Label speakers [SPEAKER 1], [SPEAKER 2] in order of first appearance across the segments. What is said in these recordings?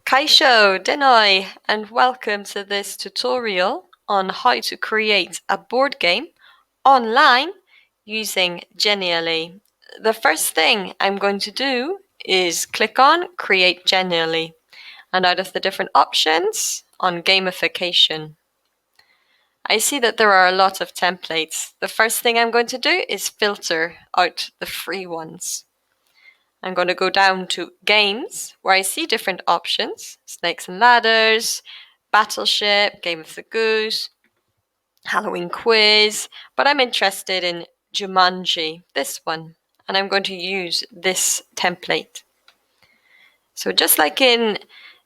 [SPEAKER 1] Kaisho, Denoi, and welcome to this tutorial on how to create a board game online using Genially. The first thing I'm going to do is click on Create Genially, and out of the different options on Gamification. I see that there are a lot of templates. The first thing I'm going to do is filter out the free ones. I'm going to go down to Games, where I see different options: Snakes and Ladders, Battleship, Game of the Goose, Halloween Quiz, but I'm interested in Jumanji, this one, and I'm going to use this template. So just like in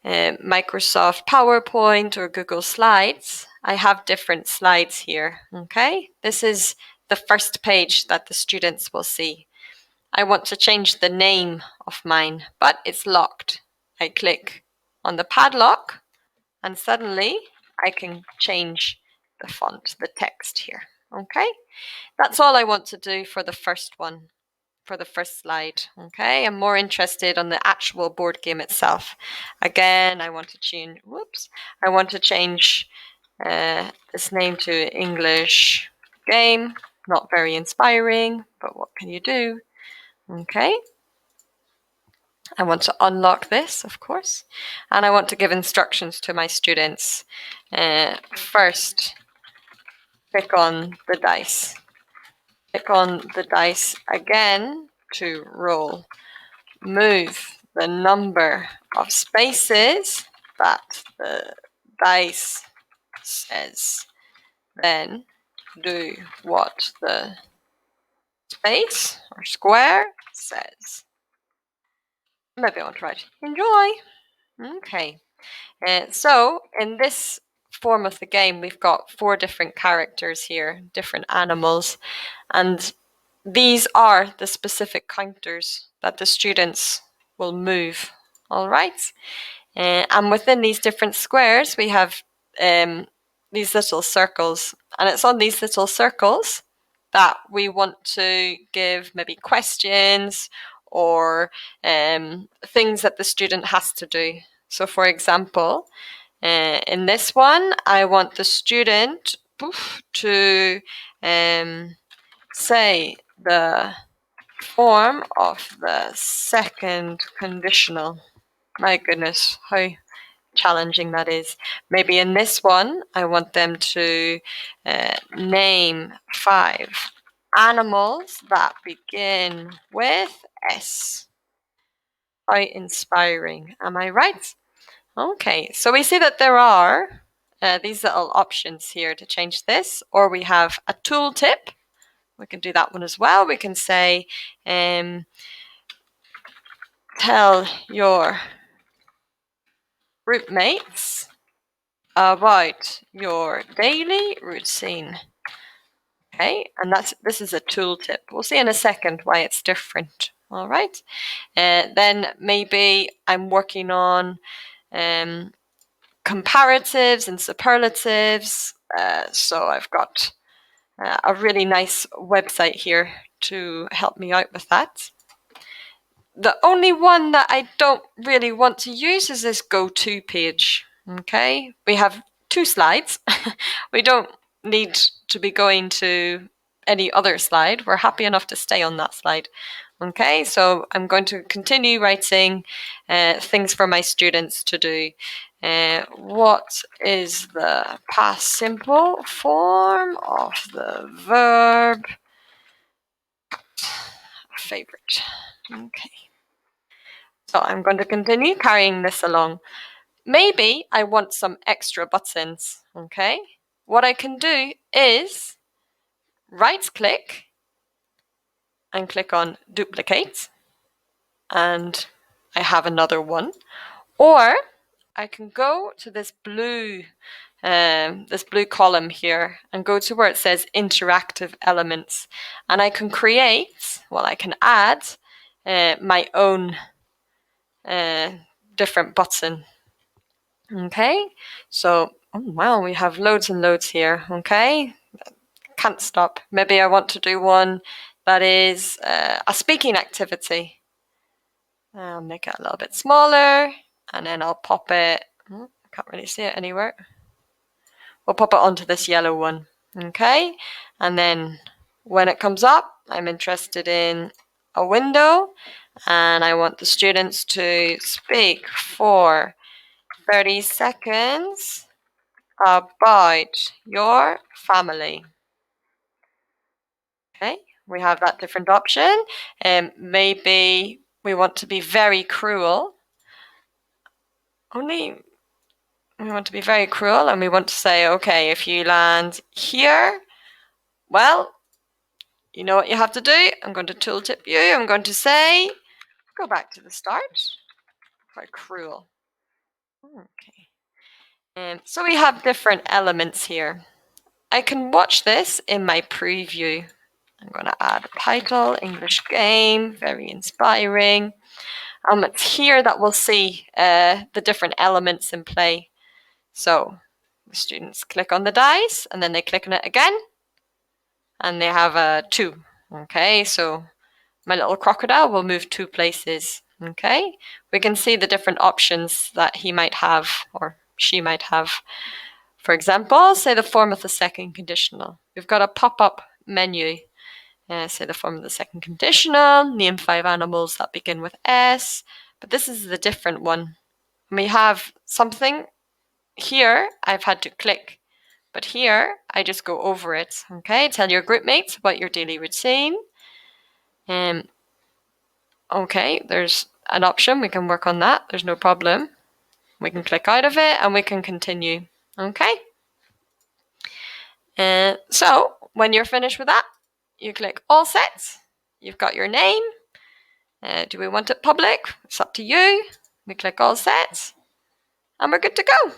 [SPEAKER 1] Microsoft PowerPoint or Google Slides, I have different slides here, okay? This is the first page that the students will see. I want to change the name of mine, but it's locked. I click on the padlock and suddenly I can change the font, the text here. Okay, that's all I want to do for the first one, for the first slide. Okay, I'm more interested on the actual board game itself. Again, I want to change, I want to change this name to English game. Not very inspiring, but what can you do? Okay. I want to unlock this, of course, and I want to give instructions to my students. First, click on the dice. Click on the dice again to roll. Move the number of spaces that the dice says. Then do what the space or square says. Maybe I want to write enjoy. Okay. So in this form of the game, we've got 4 different characters here, different animals, and these are the specific counters that the students will move. All right. And within these different squares, we have these little circles, and it's on these little circles that we want to give maybe questions or things that the student has to do. So, for example, in this one, I want the student to say the form of the second conditional. My goodness, how challenging that is. Maybe in this one, I want them to name 5 animals that begin with S. How inspiring, am I right? Okay, so we see that there are these little options here to change this, or we have a tooltip. We can do that one as well. We can say, tell your group mates about your daily routine. Okay, and this is a tooltip. We'll see in a second why it's different. All right, then maybe I'm working on comparatives and superlatives. So I've got a really nice website here to help me out with that. The only one that I don't really want to use is this go-to page. Okay, we have 2 slides. We don't need to be going to any other slide. We're happy enough to stay on that slide. Okay, so I'm going to continue writing things for my students to do. What is the past simple form of the verb favorite? Okay. So I'm going to continue carrying this along. Maybe I want some extra buttons, okay? What I can do is right-click and click on duplicate, and I have another one. Or I can go to this blue column here and go to where it says interactive elements, and I can create, well, I can add my own different button. Okay, so oh wow, we have loads and loads here. Okay, can't stop. Maybe I want to do one that is a speaking activity. I'll make it a little bit smaller. and then I'll pop it, I can't really see it anywhere. We'll pop it onto this yellow one, okay? And then when it comes up, I'm interested in a window, and I want the students to speak for 30 seconds about your family. Okay, we have that different option. Maybe we want to be very cruel. We want to be very cruel, and we want to say, okay, if you land here, well, you know what you have to do. I'm going to tooltip you. I'm going to say, go back to the start. Quite cruel. Okay. So we have different elements here. I can watch this in my preview. I'm going to add a title, English game, very inspiring. It's here that we'll see the different elements in play. So the students click on the dice, and then they click on it again, and they have a 2. Okay, so my little crocodile will move 2 places. Okay, we can see the different options that he might have or she might have. For example, say the form of the second conditional. We've got a pop-up menu. Say the form of the second conditional, name 5 animals that begin with S, but this is the different one. We have something here I've had to click, but here I just go over it. Okay, tell your group mates about your daily routine. Okay, there's an option, we can work on that, there's no problem. We can click out of it and we can continue. Okay. So when you're finished with that, you click all set. You've got your name. Do we want it public? It's up to you. We click all set and we're good to go.